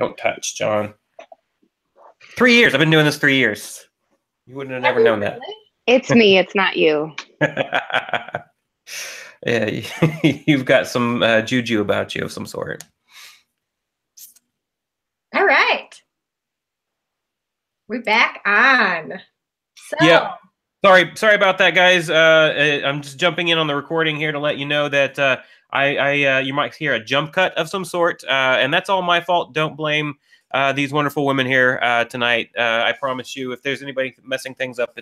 Don't touch, John. 3 years. I've been doing this 3 years. You wouldn't have never known that. It's me. It's not you. Yeah, you've got some juju about you of some sort. All right. We're back on. So. Yeah. Sorry about that, guys. I'm just jumping in on the recording here to let you know that you might hear a jump cut of some sort, and that's all my fault. Don't blame these wonderful women here tonight. I promise you, if there's anybody messing things up,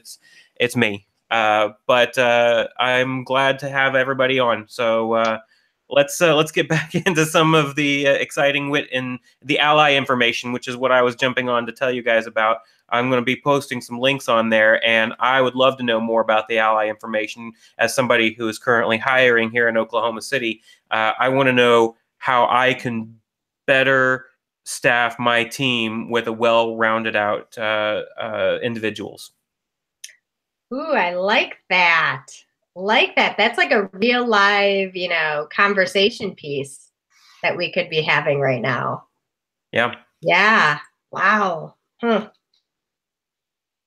it's me. But I'm glad to have everybody on. So let's get back into some of the exciting wit and the ally information, which is what I was jumping on to tell you guys about. I'm going to be posting some links on there, and I would love to know more about the ally information as somebody who is currently hiring here in Oklahoma City. I want to know how I can better staff my team with a well-rounded out individuals. Ooh, I like that. That's like a real live, conversation piece that we could be having right now. Yeah. Yeah. Wow.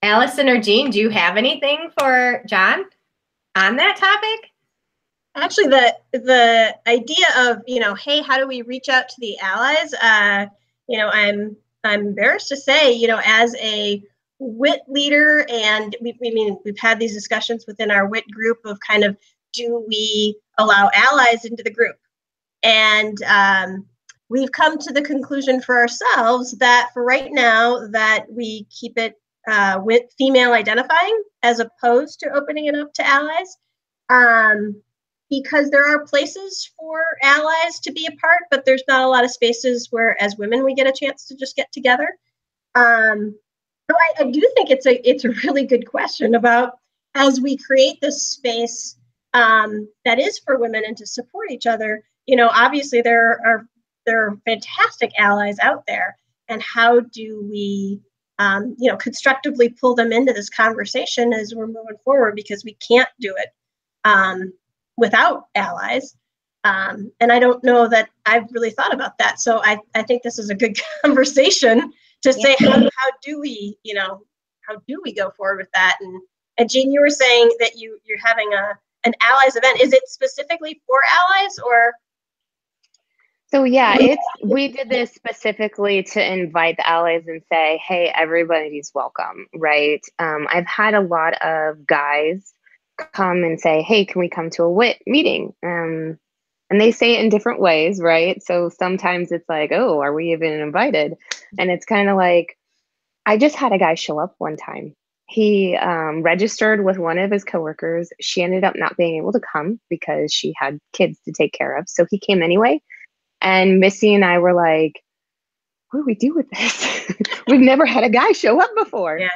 Allison or Jean, do you have anything for John on that topic? Actually, the idea of, hey, how do we reach out to the allies? I'm embarrassed to say, as a WIT leader, and we've had these discussions within our WIT group of kind of, do we allow allies into the group? And we've come to the conclusion for ourselves that for right now that we keep it with female identifying as opposed to opening it up to allies, because there are places for allies to be a part, but there's not a lot of spaces where as women we get a chance to just get together. So I do think it's a really good question about, as we create this space that is for women and to support each other, obviously there are fantastic allies out there, and how do we constructively pull them into this conversation as we're moving forward, because we can't do it without allies. And I don't know that I've really thought about that. So I think this is a good conversation to say, how do we go forward with that? And Jean, you were saying that you're having an allies event. Is it specifically for allies, or? So yeah, we did this specifically to invite the allies and say, hey, everybody's welcome, right? I've had a lot of guys come and say, hey, can we come to a WIT meeting? And they say it in different ways, right? So sometimes it's like, oh, are we even invited? And it's kind of like, I just had a guy show up one time. He registered with one of his coworkers. She ended up not being able to come because she had kids to take care of. So he came anyway. And Missy and I were like, what do we do with this? We've never had a guy show up before. Yeah.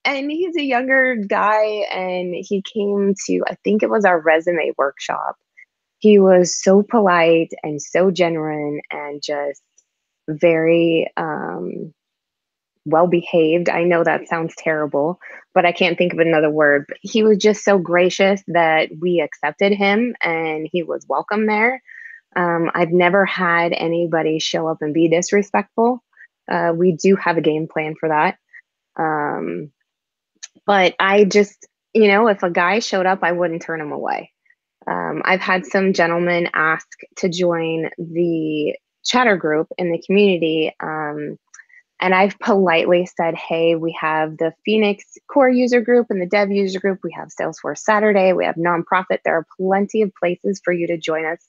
And he's a younger guy, and he came to, I think it was our resume workshop. He was so polite and so genuine and just very well behaved. I know that sounds terrible, but I can't think of another word. But he was just so gracious that we accepted him, and he was welcome there. I've never had anybody show up and be disrespectful. We do have a game plan for that. But I just, if a guy showed up, I wouldn't turn him away. I've had some gentlemen ask to join the chatter group in the community. And I've politely said, hey, we have the Phoenix core user group and the dev user group. We have Salesforce Saturday. We have nonprofit. There are plenty of places for you to join us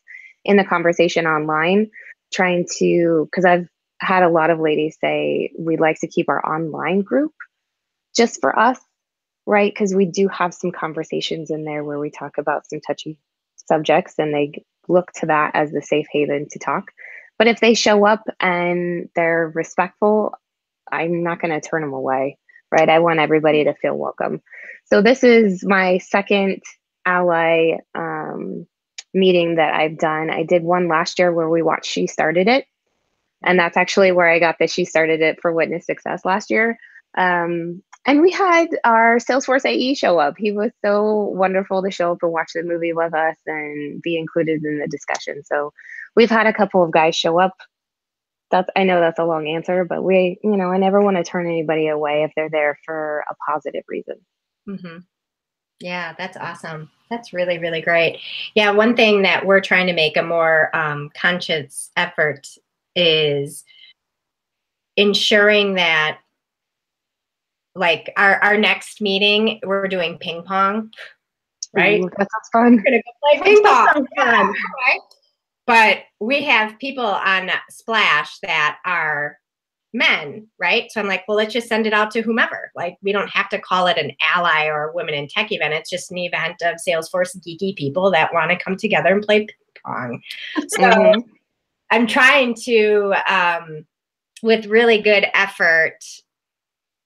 in the conversation online, because I've had a lot of ladies say, we'd like to keep our online group just for us, right? Because we do have some conversations in there where we talk about some touchy subjects, and they look to that as the safe haven to talk. But if they show up and they're respectful, I'm not going to turn them away, right? I want everybody to feel welcome. So this is my second ally meeting that I've done. I did one last year where we watched She Started It. And that's actually where I got the She Started It for Witness Success last year. And we had our Salesforce AE show up. He was so wonderful to show up and watch the movie with us and be included in the discussion. So we've had a couple of guys show up. I know that's a long answer, but I never want to turn anybody away if they're there for a positive reason. Mm-hmm. Yeah, that's awesome. That's really, really great. Yeah, one thing that we're trying to make a more conscious effort is ensuring that, like, our next meeting, we're doing ping pong, right? Ooh, that sounds fun. We're gonna go play ping pong. Yeah, right? But we have people on Splash that are men, right? So I'm like, well, let's just send it out to whomever. Like, we don't have to call it an ally or a women in tech event. It's just an event of Salesforce geeky people that want to come together and play ping pong. So I'm trying to, with really good effort,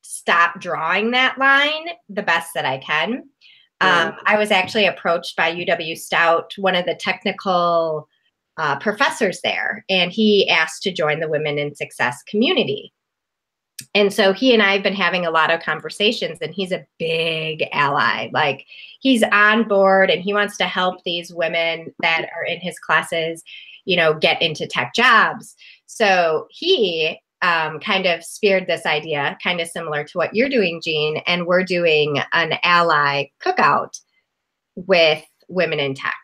stop drawing that line the best that I can. I was actually approached by UW Stout, one of the technical professors there, and he asked to join the Women in Success community. And so he and I have been having a lot of conversations, and he's a big ally. Like, he's on board and he wants to help these women that are in his classes, get into tech jobs. So he kind of speared this idea, kind of similar to what you're doing, Jean, and we're doing an ally cookout with women in tech,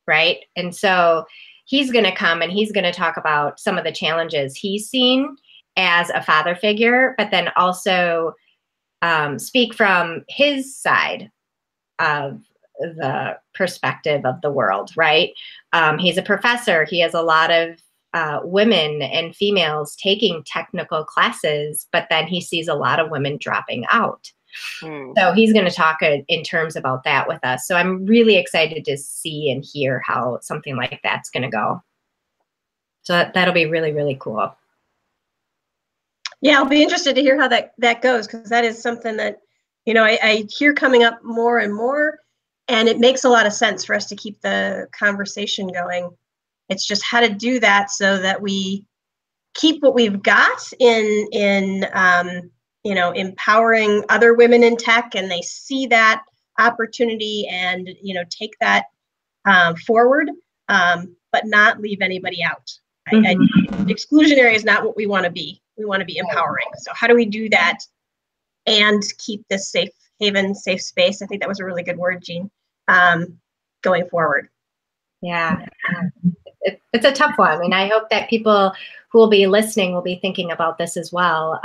right? And so he's going to come and he's going to talk about some of the challenges he's seen as a father figure, but then also speak from his side of the perspective of the world, right? He's a professor. He has a lot of women and females taking technical classes, but then he sees a lot of women dropping out. So he's going to talk in terms about that with us. So I'm really excited to see and hear how something like that's going to go. So that'll be really, really cool. Yeah, I'll be interested to hear how that goes, because that is something that, I hear coming up more and more, and it makes a lot of sense for us to keep the conversation going. It's just how to do that so that we keep what we've got in empowering other women in tech, and they see that opportunity and, take that forward, but not leave anybody out. Exclusionary is not what we want to be. We want to be empowering. So how do we do that and keep this safe haven, safe space? I think that was a really good word, Jean, going forward. Yeah. It's a tough one. And I hope that people who will be listening will be thinking about this as well.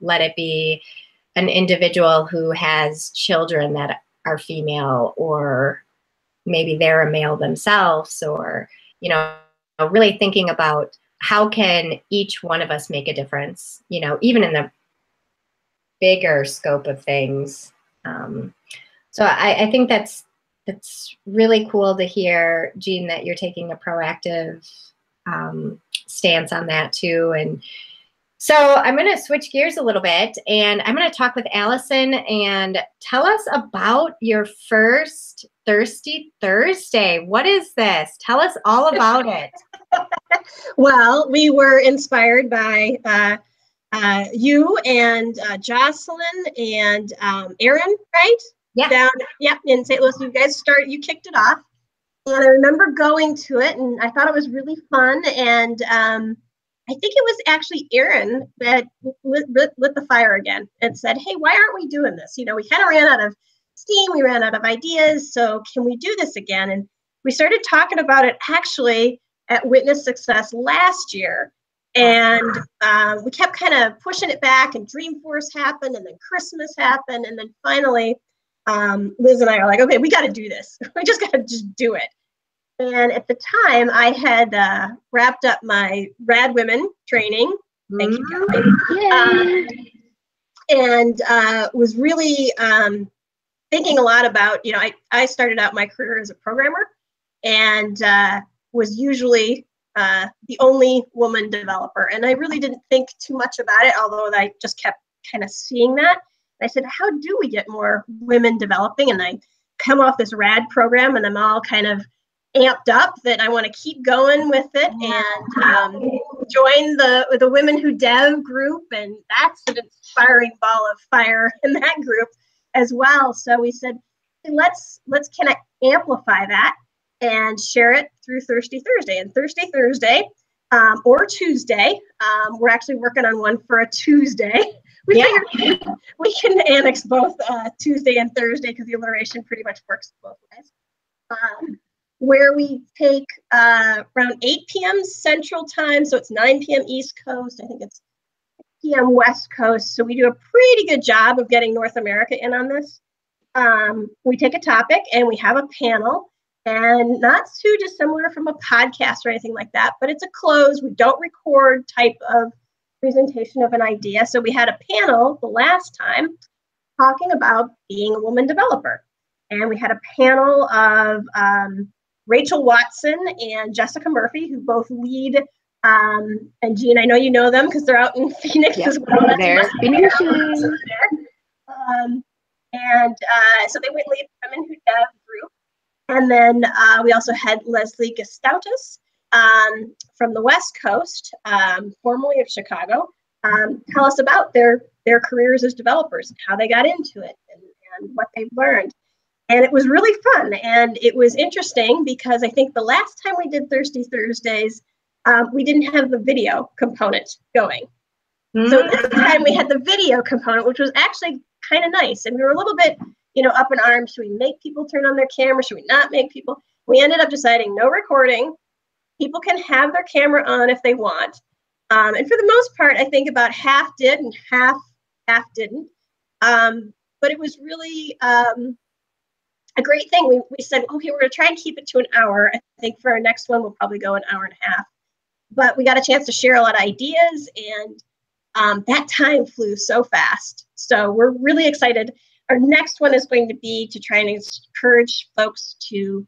Let it be an individual who has children that are female, or maybe they're a male themselves, or, really thinking about how can each one of us make a difference, even in the bigger scope of things. So I think that's really cool to hear, Jean, that you're taking a proactive stance on that too. And so I'm going to switch gears a little bit, and I'm going to talk with Allison and tell us about your first Thirsty Thursday. What is this? Tell us all about it. Well, we were inspired by you and Jocelyn and Erin, right? Yeah. In St. Louis. You kicked it off. And I remember going to it, and I thought it was really fun. And I think it was actually Erin that lit the fire again and said, hey, why aren't we doing this? We kind of ran out of steam. We ran out of ideas. So can we do this again? And we started talking about it actually at Witness Success last year. And we kept kind of pushing it back, and Dreamforce happened, and then Christmas happened. And then finally, Liz and I are like, okay, we got to do this. We just got to just do it. And at the time, I had wrapped up my Rad Women training. Thank you, Kelly. And was really thinking a lot about, I started out my career as a programmer, and was usually the only woman developer. And I really didn't think too much about it, although I just kept kind of seeing that. I said, how do we get more women developing? And I come off this Rad program, and I'm all kind of amped up that I want to keep going with it, and join the Women Who Dev group. And that's an inspiring ball of fire in that group as well. So we said, hey, let's kind of amplify that and share it through Thirsty Thursday. And Thirsty Thursday or Tuesday. We're actually working on one for a Tuesday. We figured we can annex both Tuesday and Thursday because the alliteration pretty much works both ways. Where we take around 8 p.m. Central Time, so it's 9 p.m. East Coast. I think it's 6 p.m. West Coast. So we do a pretty good job of getting North America in on this. We take a topic and we have a panel, and not too dissimilar from a podcast or anything like that, but it's a closed, we don't record type of presentation of an idea. So we had a panel the last time talking about being a woman developer. And we had a panel of Rachel Watson and Jessica Murphy, who both lead, and Jean, I know you know them because they're out in Phoenix as well. They're Phoenicians. So they would lead Women Who Dev group. And then we also had Leslie Gastautas from the West Coast, formerly of Chicago, tell us about their careers as developers and how they got into it and what they've learned. And it was really fun. And it was interesting because I think the last time we did Thirsty Thursdays, we didn't have the video component going. Mm-hmm. So this time we had the video component, which was actually kind of nice. And we were a little bit, up in arms. Should we make people turn on their camera? Should we not make people? We ended up deciding no recording. People can have their camera on if they want. And for the most part, I think about half did and half didn't. But it was really a great thing. We said, okay, we're going to try and keep it to an hour. I think for our next one, we'll probably go an hour and a half. But we got a chance to share a lot of ideas, and that time flew so fast. So we're really excited. Our next one is going to be to try and encourage folks to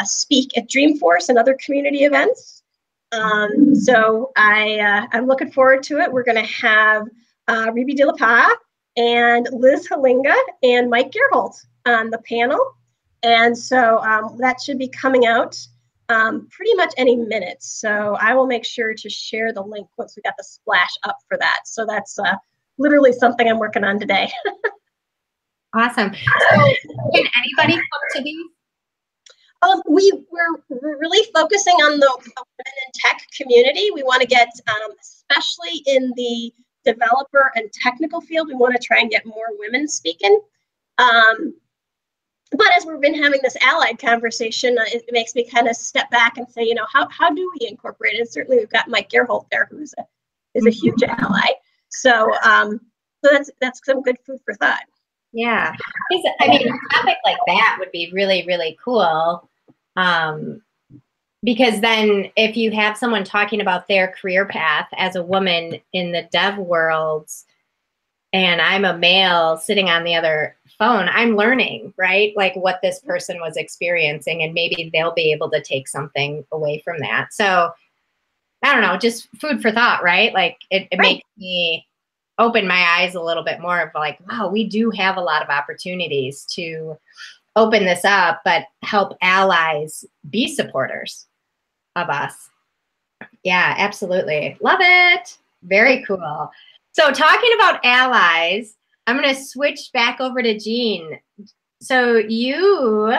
speak at Dreamforce and other community events. So I'm looking forward to it. We're going to have Ribi De La Paz and Liz Halinga and Mike Gerholt on the panel. And so that should be coming out pretty much any minute. So I will make sure to share the link once we got the splash up for that. So that's literally something I'm working on today. Awesome. So can anybody come to these? We're really focusing on the women in tech community. We want to get, especially in the developer and technical field, we want to try and get more women speaking. But as we've been having this allied conversation, it makes me kind of step back and say, how do we incorporate it? And certainly we've got Mike Gerholt there, who is a huge ally. So that's some good food for thought. Yeah, I mean, a topic like that would be really, really cool. Because then if you have someone talking about their career path as a woman in the dev world, and I'm a male sitting on the other phone, I'm learning, right? Like what this person was experiencing, and maybe they'll be able to take something away from that. So I don't know, just food for thought, right? Like it makes me open my eyes a little bit more of like, wow, we do have a lot of opportunities to open this up, but help allies be supporters of us. Yeah, absolutely. Love it. Very cool. So talking about allies, I'm going to switch back over to Jean. So you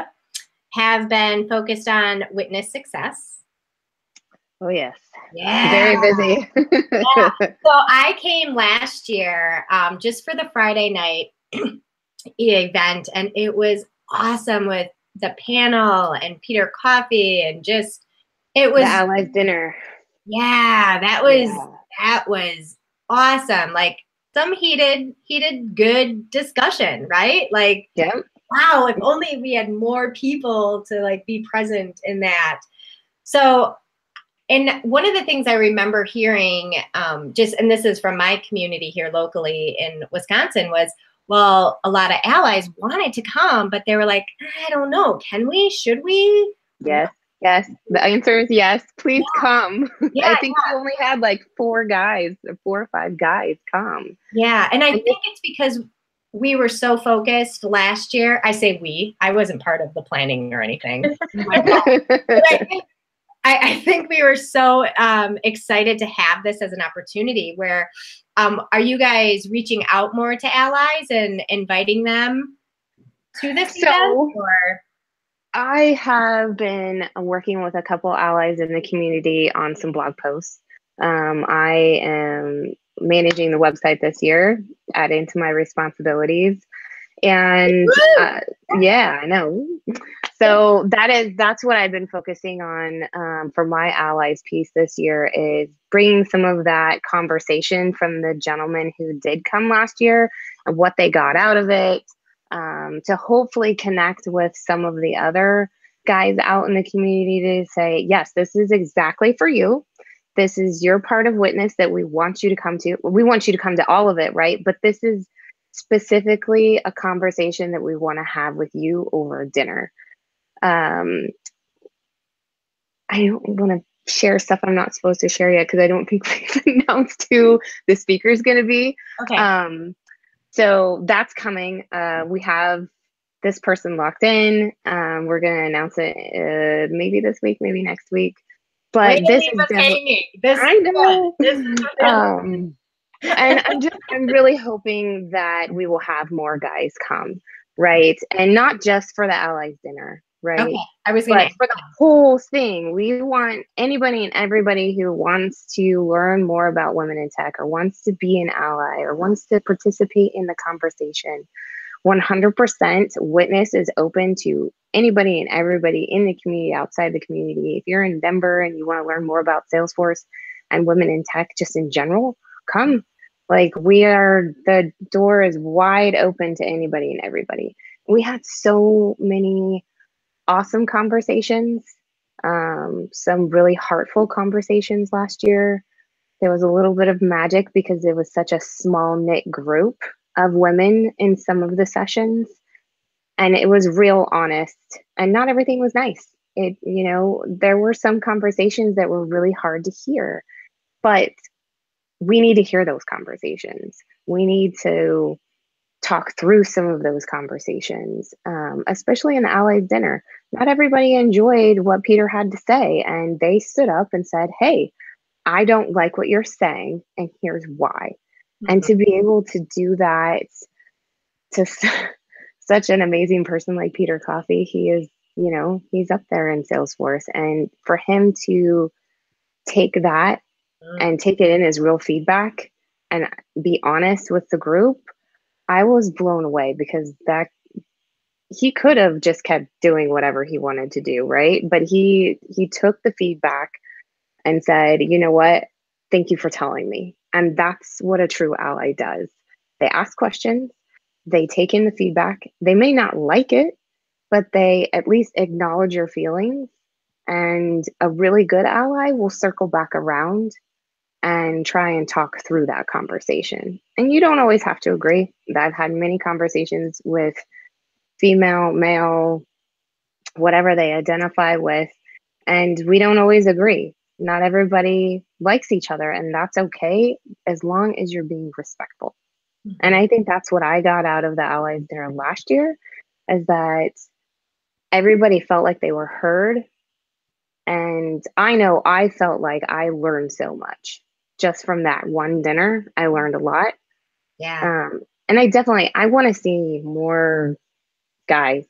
have been focused on witness success. Oh, yes. Yeah. Very busy. Yeah. So I came last year just for the Friday night event, and it was awesome with the panel and Peter Coffey and just, it was. The allies dinner. Yeah, that was awesome. Like some heated, good discussion, right? Like, wow, if only we had more people to like be present in that. So, and one of the things I remember hearing, and this is from my community here locally in Wisconsin, was, well, a lot of allies wanted to come, but they were like, I don't know, can we, should we? Yes. The answer is yes. Please come. Yeah, I think we only had like 4 or 5 guys come. Yeah, and I think it's because we were so focused last year. I say we. I wasn't part of the planning or anything. I think we were so excited to have this as an opportunity where, are you guys reaching out more to allies and inviting them to this event? Or? I have been working with a couple allies in the community on some blog posts. I am managing the website this year, adding to my responsibilities. And yeah, I know. So that's what I've been focusing on for my allies piece this year, is bringing some of that conversation from the gentlemen who did come last year and what they got out of it, to hopefully connect with some of the other guys out in the community to say, yes, this is exactly for you. This is your part of witness that we want you to come to. We want you to come to all of it, right? But this is specifically a conversation that we want to have with you over dinner. I don't want to share stuff I'm not supposed to share yet because I don't think we've announced who the speaker is going to be. Okay. So that's coming. We have this person locked in. We're going to announce it maybe this week, maybe next week. But this is definitely, I know. And I'm really hoping that we will have more guys come, right? And not just for the allies dinner, right? Okay. I was But gonna for the whole thing, we want anybody and everybody who wants to learn more about women in tech, or wants to be an ally, or wants to participate in the conversation. 100% Witness is open to anybody and everybody in the community, outside the community. If you're in Denver and you want to learn more about Salesforce and women in tech just in general, come. Like, the door is wide open to anybody and everybody. We had so many awesome conversations, some really heartful conversations last year. There was a little bit of magic because it was such a small knit group of women in some of the sessions, and it was real honest, and not everything was nice. There were some conversations that were really hard to hear, but we need to hear those conversations. We need to talk through some of those conversations, especially in the allies dinner. Not everybody enjoyed what Peter had to say, and they stood up and said, hey, I don't like what you're saying, and here's why. And to be able to do that to such an amazing person like Peter Coffey, he is, he's up there in Salesforce. And for him to take that and take it in as real feedback and be honest with the group, I was blown away, because he could have just kept doing whatever he wanted to do, right? But he took the feedback and said, you know what? Thank you for telling me. And that's what a true ally does. They ask questions, they take in the feedback. They may not like it, but they at least acknowledge your feelings. And a really good ally will circle back around and try and talk through that conversation. And you don't always have to agree. I've had many conversations with female, male, whatever they identify with, and we don't always agree. Not everybody likes each other, and that's okay as long as you're being respectful. And I think that's what I got out of the allies dinner last year, is that everybody felt like they were heard. And I know I felt like I learned so much just from that one dinner. I learned a lot. Yeah. And I want to see more guys.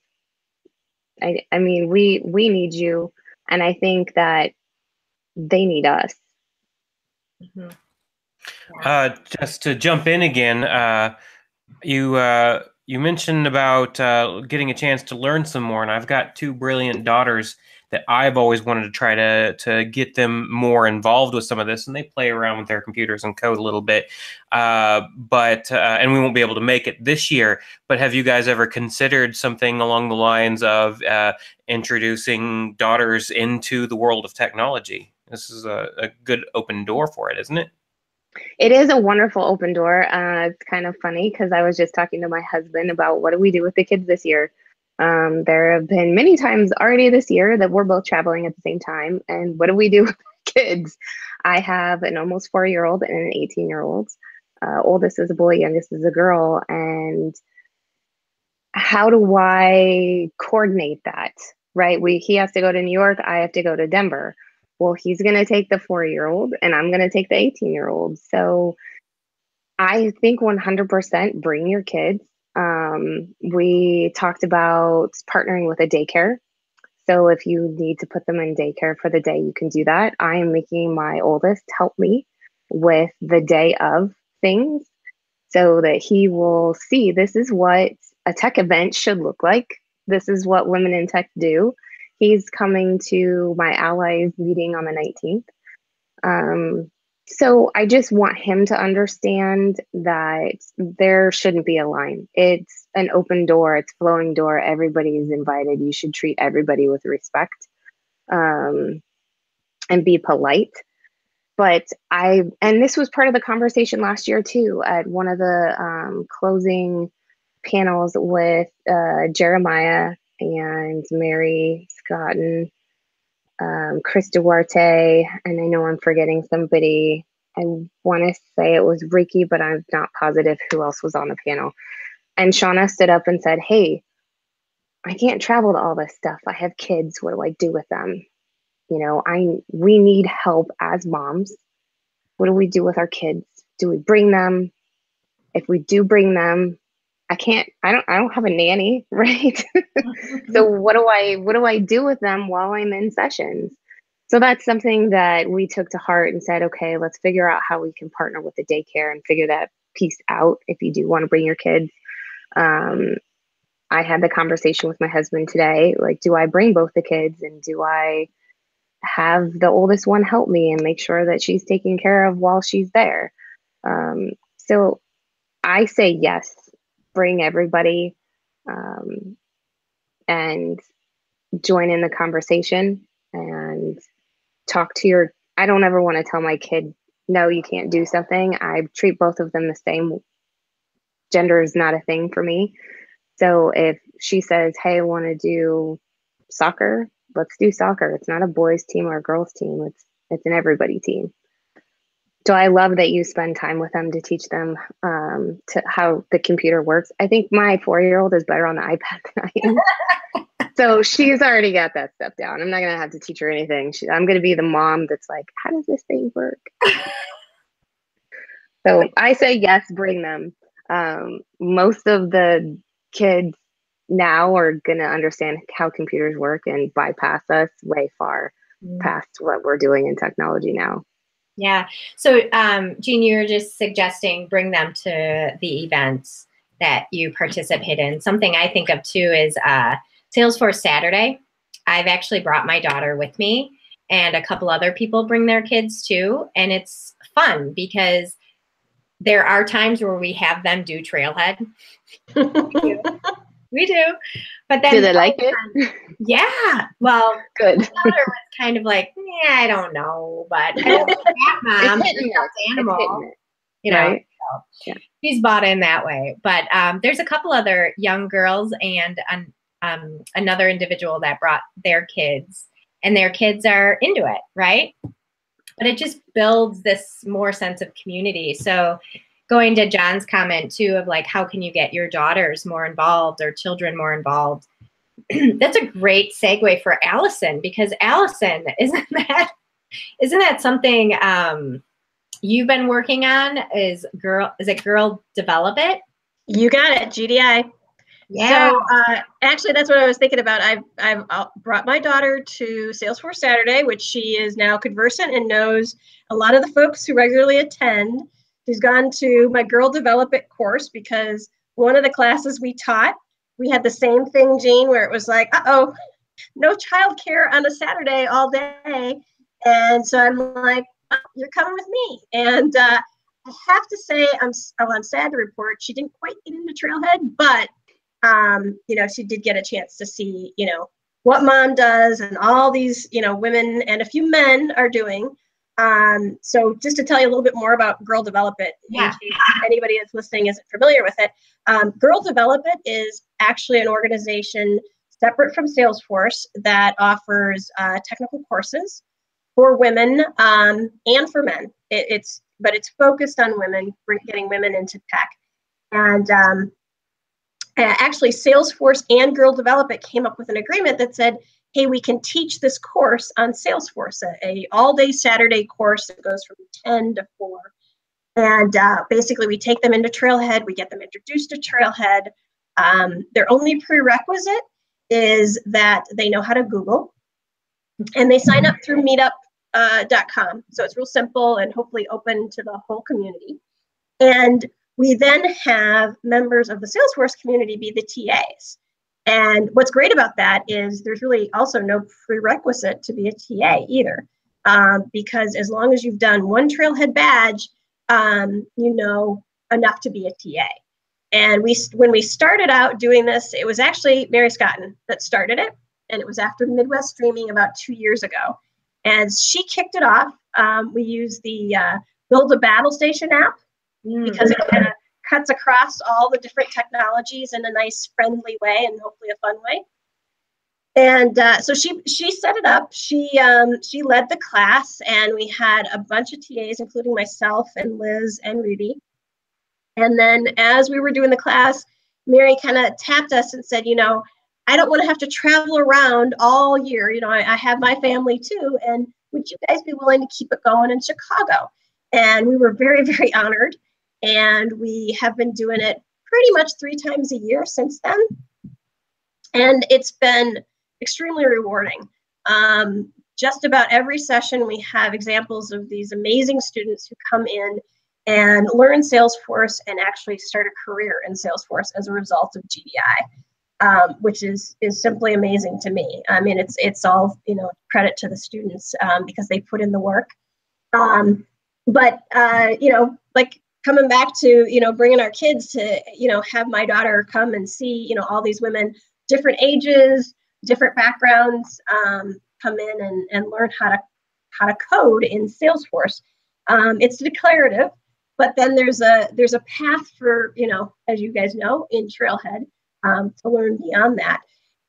I mean, we need you, and I think that they need us. Just to jump in again, you mentioned about getting a chance to learn some more, and I've got two brilliant daughters that I've always wanted to try to get them more involved with some of this, and they play around with their computers and code a little bit, but we won't be able to make it this year. But have you guys ever considered something along the lines of introducing daughters into the world of technology? This is a good open door for it, isn't it? It is a wonderful open door. It's kind of funny because I was just talking to my husband about what do we do with the kids this year. There have been many times already this year that we're both traveling at the same time. And what do we do with the kids? I have an almost 4-year-old and an 18-year-old. Oldest is a boy, youngest is a girl. And how do I coordinate that? Right? He has to go to New York. I have to go to Denver. Well, he's going to take the 4-year-old and I'm going to take the 18-year-old. So I think 100% bring your kids. We talked about partnering with a daycare So if you need to put them in daycare for the day, you can do that. I am making my oldest help me with the day of things so that he will see this is what a tech event should look like. This is what women in tech do. He's coming to my allies meeting on the 19th. So I just want him to understand that there shouldn't be a line. It's an open door, it's flowing door. Everybody is invited. You should treat everybody with respect, and be polite. But and this was part of the conversation last year too, at one of the closing panels with Jeremiah and Mary Scotton, Chris Duarte, and I know I'm forgetting somebody. I want to say it was Ricky, but I'm not positive who else was on the panel. And Shauna stood up and said, hey, I can't travel to all this stuff. I have kids. What do I do with them? You know, we need help as moms. What do we do with our kids? Do we bring them? If we do bring them, I don't have a nanny, right? So what do I do with them while I'm in sessions? So that's something that we took to heart and said, okay, let's figure out how we can partner with the daycare and figure that piece out if you do want to bring your kids. I had the conversation with my husband today, like, do I bring both the kids and do I have the oldest one help me and make sure that she's taken care of while she's there? So I say yes, bring everybody, and join in the conversation and talk to I don't ever want to tell my kid, no, you can't do something. I treat both of them the same. Gender is not a thing for me. So if she says, hey, I want to do soccer, let's do soccer. It's not a boys team or a girls team. It's an everybody team. So I love that you spend time with them to teach them to how the computer works. I think my 4-year-old is better on the iPad than I am. So she's already got that stuff down. I'm not going to have to teach her anything. I'm going to be the mom that's like, how does this thing work? So I say yes, bring them. Most of the kids now are going to understand how computers work and bypass us way far past what we're doing in technology now. Yeah. So, Jean, you were just suggesting bring them to the events that you participate in. Something I think of too is Salesforce Saturday. I've actually brought my daughter with me, and a couple other people bring their kids too. And it's fun because there are times where we have them do Trailhead. We do. But then do they like it? Yeah. Well, good. My daughter was kind of like, yeah, I don't know, but mom, animal, you know, right? So yeah. She's bought in that way. But there's a couple other young girls and another individual that brought their kids, and their kids are into it, right? But it just builds this more sense of community. So going to John's comment too of like, how can you get your daughters more involved or children more involved? That's a great segue for Allison, because Allison, isn't that something you've been working on? Is it Girl Develop It? You got it, GDI. Yeah. So actually, that's what I was thinking about. I've brought my daughter to Salesforce Saturday, which she is now conversant and knows a lot of the folks who regularly attend. She's gone to my Girl Develop It course because one of the classes we taught, we had the same thing, Jean, where it was like, uh-oh, no childcare on a Saturday all day. And so I'm like, oh, you're coming with me. And I have to say, I'm sad to report she didn't quite get into Trailhead, but she did get a chance to see, what mom does and all these, women and a few men are doing. So just to tell you a little bit more about Girl Develop It, in case anybody that's listening isn't familiar with it, Girl Develop It is actually an organization separate from Salesforce that offers technical courses for women and for men. But it's focused on women, getting women into tech. And actually, Salesforce and Girl Develop It came up with an agreement that said, hey, we can teach this course on Salesforce, a all-day Saturday course that goes from 10 to 4. And basically, we take them into Trailhead. We get them introduced to Trailhead. Their only prerequisite is that they know how to Google, and they sign up through meetup.com. So it's real simple and hopefully open to the whole community. And we then have members of the Salesforce community be the TAs. And what's great about that is there's really also no prerequisite to be a TA either, because as long as you've done one Trailhead badge, you know enough to be a TA. And when we started out doing this, it was actually Mary Scotton that started it. And it was after Midwest Streaming about 2 years ago. And she kicked it off. We used the Build a Battle Station app because it kind of cuts across all the different technologies in a nice, friendly way and hopefully a fun way. And so she set it up. She led the class, and we had a bunch of TAs, including myself and Liz and Rudy. And then as we were doing the class, Mary kind of tapped us and said, you know, I don't want to have to travel around all year. You know, I have my family too. And would you guys be willing to keep it going in Chicago? And we were very, very honored. And we have been doing it pretty much 3 times a year since then. And it's been extremely rewarding. Just about every session, we have examples of these amazing students who come in and learn Salesforce and actually start a career in Salesforce as a result of GDI, which is simply amazing to me. I mean, it's all, you know, credit to the students because they put in the work. But you know, like coming back to, you know, bringing our kids to, you know, have my daughter come and see, you know, all these women, different ages, different backgrounds, come in and learn how to code in Salesforce. It's declarative, but then there's a path for, you know, as you guys know, in Trailhead to learn beyond that.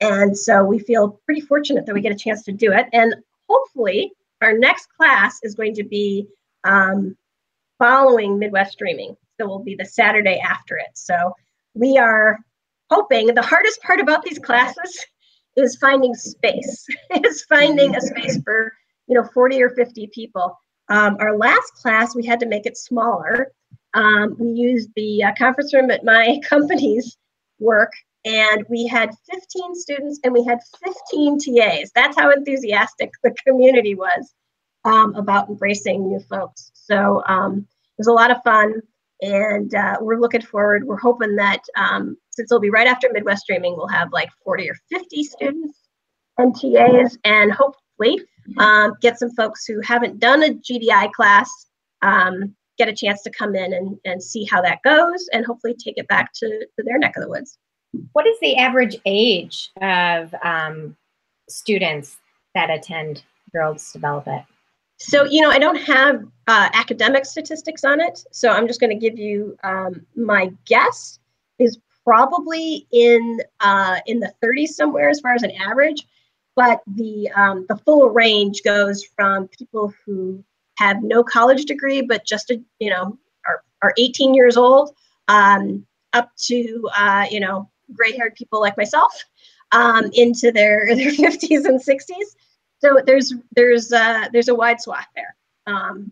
And so we feel pretty fortunate that we get a chance to do it. And hopefully our next class is going to be following Midwest Streaming. So it will be the Saturday after it. So we are hoping, the hardest part about these classes is finding space. It's finding a space for, you know, 40 or 50 people. Our last class, we had to make it smaller. We used the conference room at my company's work, and we had 15 students and we had 15 TAs. That's how enthusiastic the community was about embracing new folks. So it was a lot of fun, and we're looking forward. We're hoping that since it'll be right after Midwest Streaming, we'll have like 40 or 50 students and TAs, and hopefully get some folks who haven't done a GDI class get a chance to come in and see how that goes, and hopefully take it back to their neck of the woods. What is the average age of students that attend Girls Develop It? So, you know, I don't have academic statistics on it, so I'm just going to give you my guess is probably in the 30s somewhere as far as an average, but the full range goes from people who have no college degree but just you know are 18 years old up to you know, gray-haired people like myself into their 50s and 60s. So there's a wide swath there, and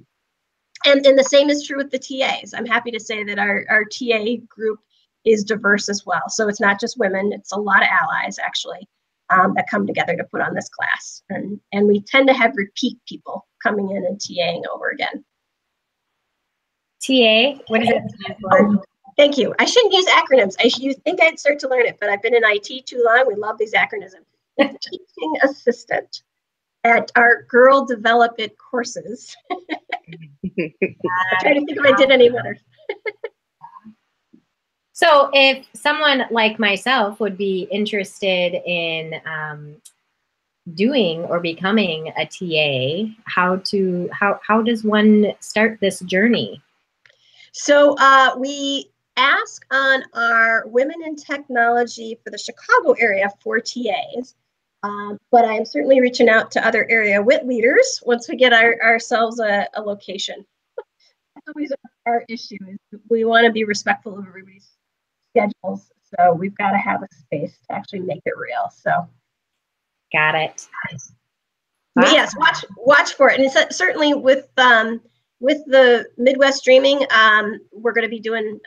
the same is true with the TAs. I'm happy to say that our TA group is diverse as well. So it's not just women; it's a lot of allies actually that come together to put on this class, and we tend to have repeat people coming in and TAing over again. TA, what does it stand for? Oh, thank you. I shouldn't use acronyms. You think I'd start to learn it, but I've been in IT too long. We love these acronyms. Teaching assistant at our Girl Develop It courses. I'm trying to think if I did any others. So if someone like myself would be interested in doing or becoming a TA, how does one start this journey? So we ask on our Women in Technology for the Chicago area for TAs. But I am certainly reaching out to other area WIT leaders once we get ourselves a location. That's always our issue, is we want to be respectful of everybody's schedules. So we've got to have a space to actually make it real. So got it. But yes, watch for it. And it's certainly with the Midwest Streaming, I'm going to be doing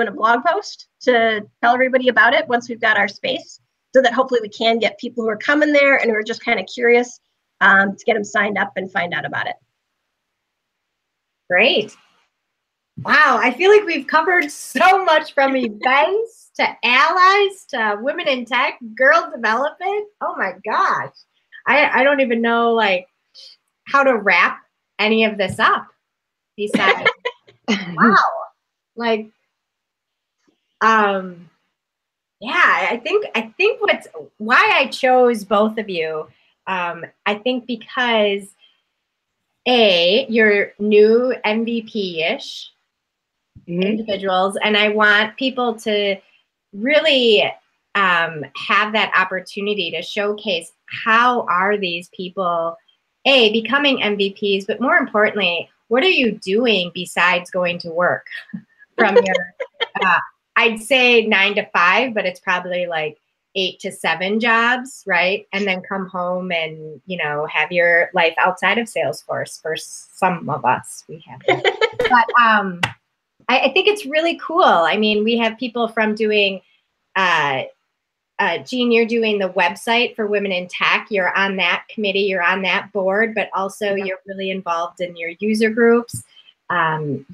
a blog post to tell everybody about it once we've got our space. so that hopefully we can get people who are coming there and who are just kind of curious to get them signed up and find out about it. Great. Wow, I feel like we've covered so much, from events to allies to women in tech, girl development. Oh my gosh. I don't even know like how to wrap any of this up besides wow. Like yeah, I think why I chose both of you, I think because you're new MVP-ish individuals, and I want people to really have that opportunity to showcase how are these people becoming MVPs, but more importantly, what are you doing besides going to work from your I'd say 9 to 5, but it's probably like 8 to 7 jobs, right? And then come home and, you know, have your life outside of Salesforce. For some of us, we have that. But I think it's really cool. I mean, we have people from doing, Jean, you're doing the website for Women in Tech. You're on that committee, you're on that board, but also you're really involved in your user groups.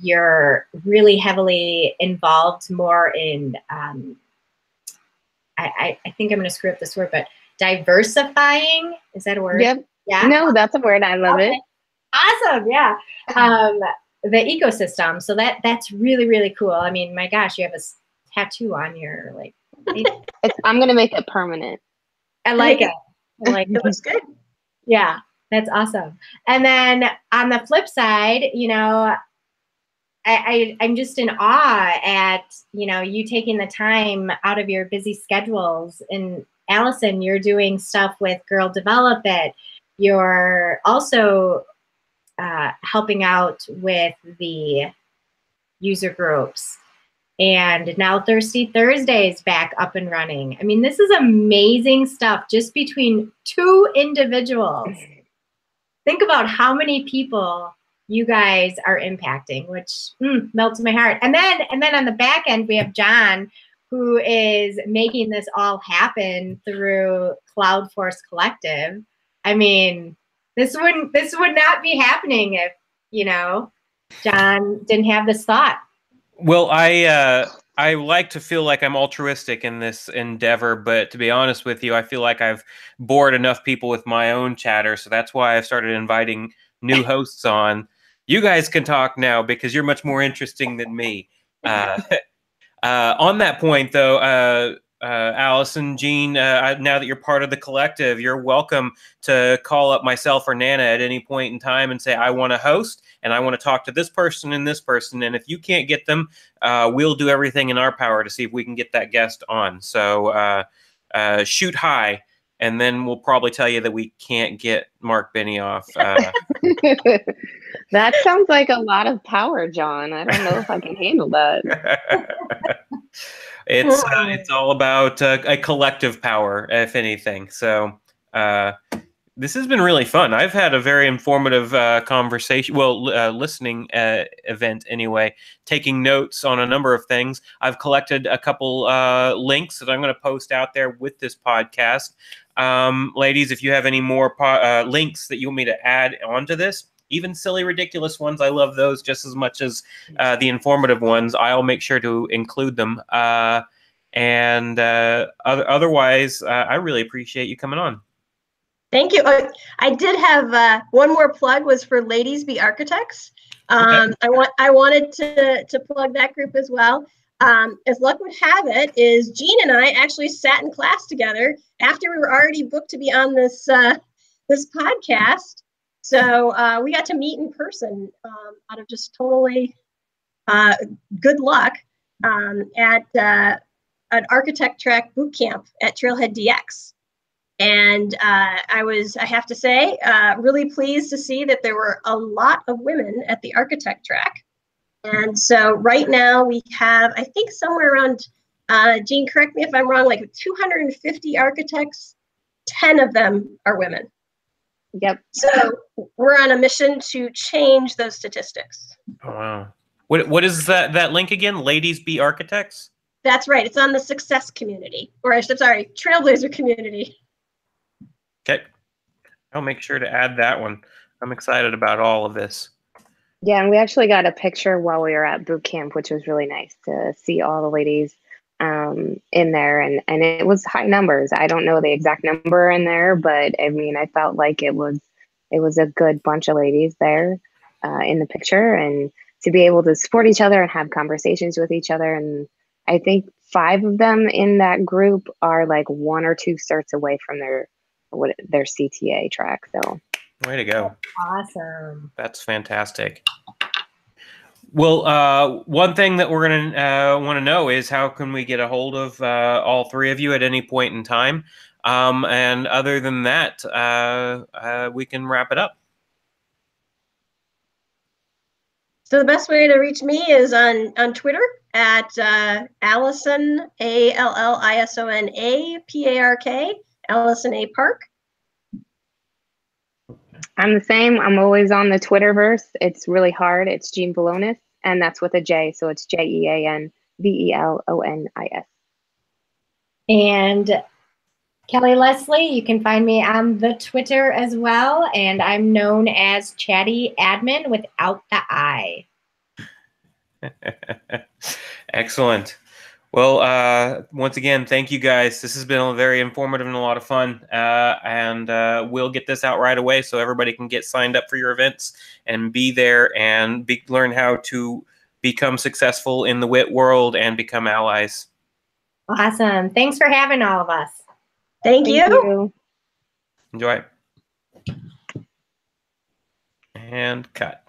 You're really heavily involved more in, I think I'm going to screw up this word, but diversifying, is that a word? Yep. Yeah. No, that's a word. I love it. Awesome. Yeah. The ecosystem. So that's really, really cool. I mean, my gosh, you have a tattoo on your, like, I'm going to make it permanent. I like it. I like It looks good. Yeah, that's awesome. And then on the flip side, you know, I'm just in awe at, you know, you taking the time out of your busy schedules. And Allison, you're doing stuff with Girl Develop It. You're also helping out with the user groups. And now Thirsty Thursdays back up and running. I mean, this is amazing stuff just between 2 individuals. Think about how many people you guys are impacting, which melts my heart. And then on the back end, we have John, who is making this all happen through CloudForce Collective. I mean, this would not be happening if, you know, John didn't have this thought. Well, I like to feel like I'm altruistic in this endeavor, but to be honest with you, I feel like I've bored enough people with my own chatter, so that's why I've started inviting new hosts on. You guys can talk now because you're much more interesting than me. On that point, though, Allison, Jean, now that you're part of the collective, you're welcome to call up myself or Nana at any point in time and say, I want to host and I want to talk to this person and this person. And if you can't get them, we'll do everything in our power to see if we can get that guest on. So shoot high, and then we'll probably tell you that we can't get Mark Benioff. That sounds like a lot of power, John. I don't know if I can handle that. It's all about a collective power, if anything. So this has been really fun. I've had a very informative conversation, listening event anyway, taking notes on a number of things. I've collected a couple links that I'm going to post out there with this podcast. Ladies, if you have any more links that you want me to add onto this, even silly, ridiculous ones, I love those just as much as the informative ones. I'll make sure to include them. Otherwise, I really appreciate you coming on. Thank you. I did have one more plug was for Ladies Be Architects. I wanted to plug that group as well. As luck would have it, is Jean and I actually sat in class together after we were already booked to be on this podcast. So we got to meet in person out of just totally good luck at an architect track boot camp at Trailhead DX. And I have to say, really pleased to see that there were a lot of women at the architect track. And so right now we have, I think somewhere around, Jean, correct me if I'm wrong, like 250 architects, 10 of them are women. Yep. So we're on a mission to change those statistics. Oh, wow. What is that link again? Ladies Be Architects? That's right. It's on the Success community, or I'm sorry, Trailblazer community. Okay. I'll make sure to add that one. I'm excited about all of this. Yeah, and we actually got a picture while we were at boot camp, which was really nice to see all the ladies in there, and it was high numbers. I don't know the exact number in there, but I mean, I felt like it was a good bunch of ladies there in the picture, and to be able to support each other and have conversations with each other. And I think 5 of them in that group are like 1 or 2 certs away from their CTA track. So way to go. Awesome. That's fantastic. Well, one thing that we're going to want to know is how can we get a hold of all 3 of you at any point in time? And other than that, we can wrap it up. So the best way to reach me is on Twitter at Allison, ALLISONA PARK, Allison A. Park. I'm the same. I'm always on the Twitterverse. It's really hard. It's Jean Velonis, and that's with a J, so it's JeanVelonis. And Kelly Leslie, you can find me on the Twitter as well, and I'm known as Chatty Admin without the I. Excellent. Well, once again, thank you guys. This has been very informative and a lot of fun. And we'll get this out right away so everybody can get signed up for your events and be there and learn how to become successful in the WIT world and become allies. Awesome. Thanks for having all of us. Thank you. Enjoy. And cut.